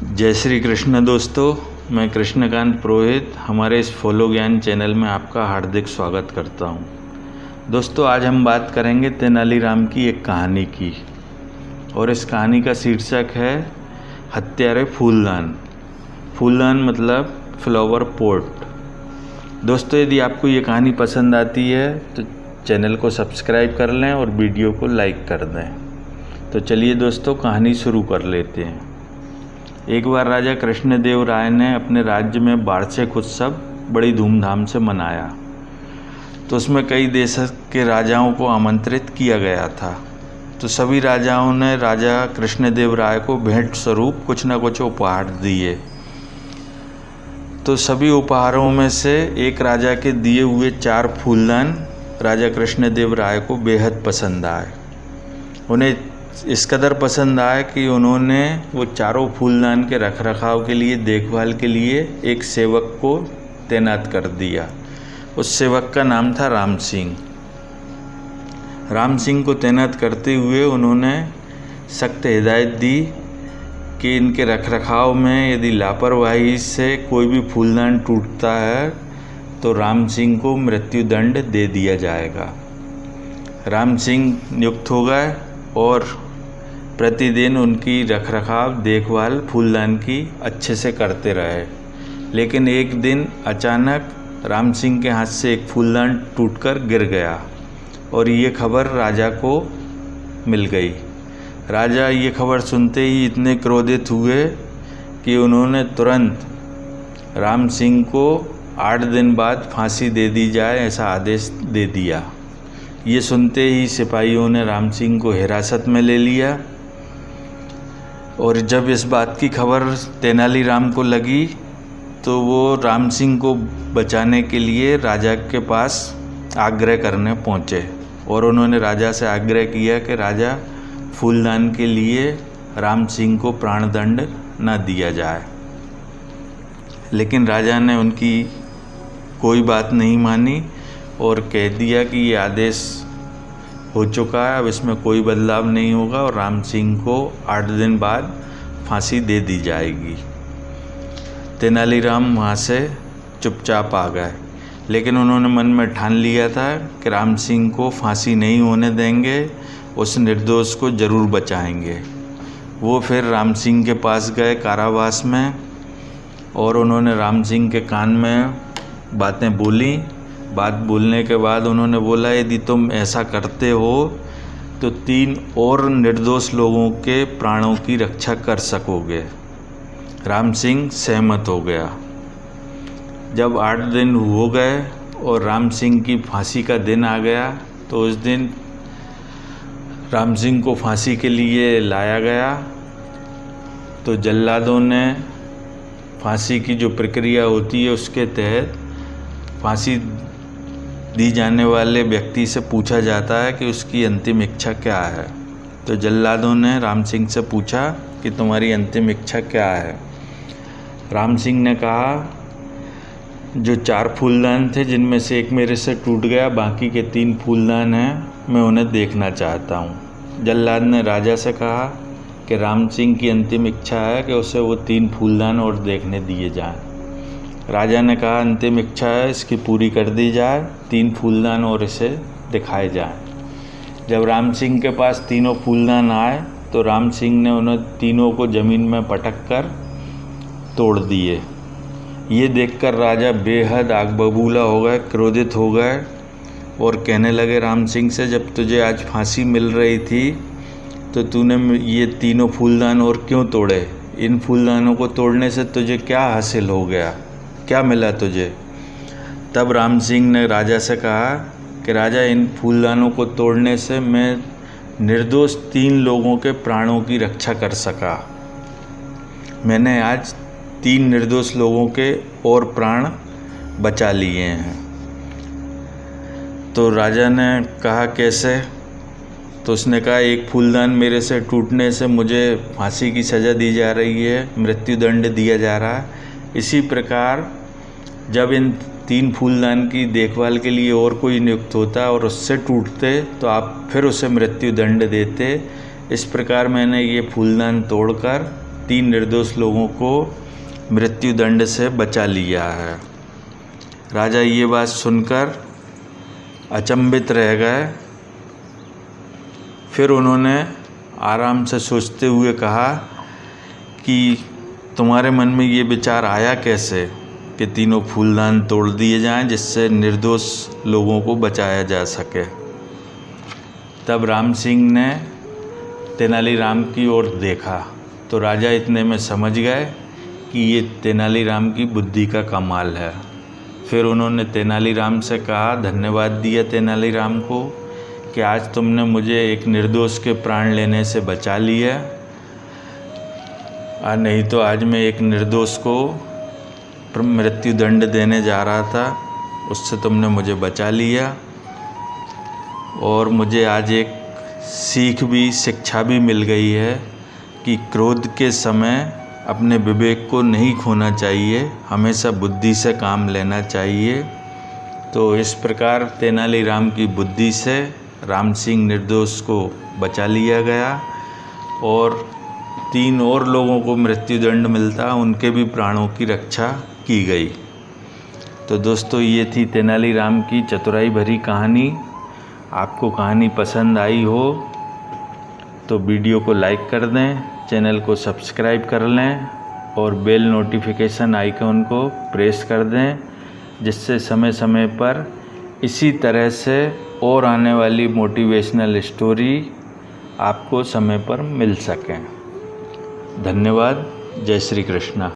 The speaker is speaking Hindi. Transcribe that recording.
जय श्री कृष्ण दोस्तों, मैं कृष्णकांत पुरोहित हमारे इस फॉलो ज्ञान चैनल में आपका हार्दिक स्वागत करता हूं। दोस्तों, आज हम बात करेंगे तेनालीराम की एक कहानी की, और इस कहानी का शीर्षक है हत्यारे फूलदान। फूलदान मतलब फ्लावर पॉट। दोस्तों, यदि आपको ये कहानी पसंद आती है तो चैनल को सब्सक्राइब कर लें और वीडियो को लाइक कर दें। तो चलिए दोस्तों, कहानी शुरू कर लेते हैं। एक बार राजा कृष्णदेव राय ने अपने राज्य में वार्षिक उत्सव बड़ी धूमधाम से मनाया। तो उसमें कई देश के राजाओं को आमंत्रित किया गया था। तो सभी राजाओं ने राजा कृष्णदेव राय को भेंट स्वरूप कुछ न कुछ उपहार दिए। तो सभी उपहारों में से एक राजा के दिए हुए 4 फूलदान राजा कृष्णदेव राय को बेहद पसंद आए। उन्हें इस कदर पसंद आया कि उन्होंने वो चारों फूलदान के रखरखाव के लिए, देखभाल के लिए एक सेवक को तैनात कर दिया। उस सेवक का नाम था राम सिंह। राम सिंह को तैनात करते हुए उन्होंने सख्त हिदायत दी कि इनके रखरखाव में यदि लापरवाही से कोई भी फूलदान टूटता है तो राम सिंह को मृत्युदंड दे दिया जाएगा। राम सिंह नियुक्त हो गए और प्रतिदिन उनकी रखरखाव, देखभाल फूलदान की अच्छे से करते रहे। लेकिन एक दिन अचानक राम सिंह के हाथ से एक फूलदान टूटकर गिर गया और ये खबर राजा को मिल गई। राजा ये खबर सुनते ही इतने क्रोधित हुए कि उन्होंने तुरंत राम सिंह को 8 दिन बाद फांसी दे दी जाए, ऐसा आदेश दे दिया। ये सुनते ही सिपाहियों ने राम सिंह को हिरासत में ले लिया। और जब इस बात की खबर तेनालीराम को लगी तो वो राम सिंह को बचाने के लिए राजा के पास आग्रह करने पहुँचे और उन्होंने राजा से आग्रह किया कि राजा, फूलदान के लिए राम सिंह को प्राणदंड न दिया जाए। लेकिन राजा ने उनकी कोई बात नहीं मानी और कह दिया कि ये आदेश हो चुका है, अब इसमें कोई बदलाव नहीं होगा और राम सिंह को 8 दिन बाद फांसी दे दी जाएगी। तेनालीराम वहाँ से चुपचाप आ गए, लेकिन उन्होंने मन में ठान लिया था कि राम सिंह को फांसी नहीं होने देंगे, उस निर्दोष को ज़रूर बचाएंगे। वो फिर राम सिंह के पास गए कारावास में और उन्होंने राम सिंह के कान में बातें बोली। बात बोलने के बाद उन्होंने बोला, यदि तुम ऐसा करते हो तो 3 और निर्दोष लोगों के प्राणों की रक्षा कर सकोगे। राम सिंह सहमत हो गया। जब 8 दिन हो गए और राम सिंह की फांसी का दिन आ गया तो उस दिन राम सिंह को फांसी के लिए लाया गया। तो जल्लादों ने फांसी की जो प्रक्रिया होती है उसके तहत फांसी दी जाने वाले व्यक्ति से पूछा जाता है कि उसकी अंतिम इच्छा क्या है। तो जल्लादों ने राम सिंह से पूछा कि तुम्हारी अंतिम इच्छा क्या है। राम सिंह ने कहा, जो 4 फूलदान थे जिनमें से एक मेरे से टूट गया, बाकी के 3 फूलदान हैं, मैं उन्हें देखना चाहता हूँ। जल्लाद ने राजा से कहा कि राम सिंह की अंतिम इच्छा है कि उसे वो 3 फूलदान और देखने दिए जाएं। राजा ने कहा, अंतिम इच्छा है, इसकी पूरी कर दी जाए, 3 फूलदान और इसे दिखाए जाएं। जब राम सिंह के पास तीनों फूलदान आए तो राम सिंह ने उन्हें तीनों को ज़मीन में पटक कर तोड़ दिए। ये देखकर राजा बेहद आग बबूला हो गए, क्रोधित हो गए और कहने लगे राम सिंह से, जब तुझे आज फांसी मिल रही थी तो तूने ये तीनों फूलदान और क्यों तोड़े? इन फूलदानों को तोड़ने से तुझे क्या हासिल हो गया, क्या मिला तुझे? तब राम सिंह ने राजा से कहा कि राजा, इन फूलदानों को तोड़ने से मैं निर्दोष 3 लोगों के प्राणों की रक्षा कर सका। मैंने आज 3 निर्दोष लोगों के और प्राण बचा लिए हैं। तो राजा ने कहा, कैसे? तो उसने कहा, एक फूलदान मेरे से टूटने से मुझे फांसी की सज़ा दी जा रही है, मृत्युदंड दिया जा रहा है। इसी प्रकार जब इन 3 फूलदान की देखभाल के लिए और कोई नियुक्त होता और उससे टूटते तो आप फिर उसे मृत्युदंड देते। इस प्रकार मैंने ये फूलदान तोड़कर 3 निर्दोष लोगों को मृत्युदंड से बचा लिया है। राजा ये बात सुनकर अचंभित रह गए। फिर उन्होंने आराम से सोचते हुए कहा कि तुम्हारे मन में ये विचार आया कैसे कि तीनों फूलदान तोड़ दिए जाएं जिससे निर्दोष लोगों को बचाया जा सके। तब राम सिंह ने तेनालीराम की ओर देखा तो राजा इतने में समझ गए कि ये तेनालीराम की बुद्धि का कमाल है। फिर उन्होंने तेनालीराम से कहा, धन्यवाद दिया तेनालीराम को कि आज तुमने मुझे एक निर्दोष के प्राण लेने से बचा लिया, और नहीं तो आज मैं एक निर्दोष को मृत्युदंड देने जा रहा था, उससे तुमने मुझे बचा लिया। और मुझे आज एक सीख भी, शिक्षा भी मिल गई है कि क्रोध के समय अपने विवेक को नहीं खोना चाहिए, हमेशा बुद्धि से काम लेना चाहिए। तो इस प्रकार तेनालीराम की बुद्धि से राम सिंह निर्दोष को बचा लिया गया और 3 और लोगों को मृत्युदंड मिलता, उनके भी प्राणों की रक्षा की गई। तो दोस्तों, ये थी तेनालीराम की चतुराई भरी कहानी। आपको कहानी पसंद आई हो तो वीडियो को लाइक कर दें, चैनल को सब्सक्राइब कर लें और बेल नोटिफिकेशन आइकन को प्रेस कर दें, जिससे समय समय पर इसी तरह से और आने वाली मोटिवेशनल स्टोरी आपको समय पर मिल सकें। धन्यवाद। जय श्री कृष्ण।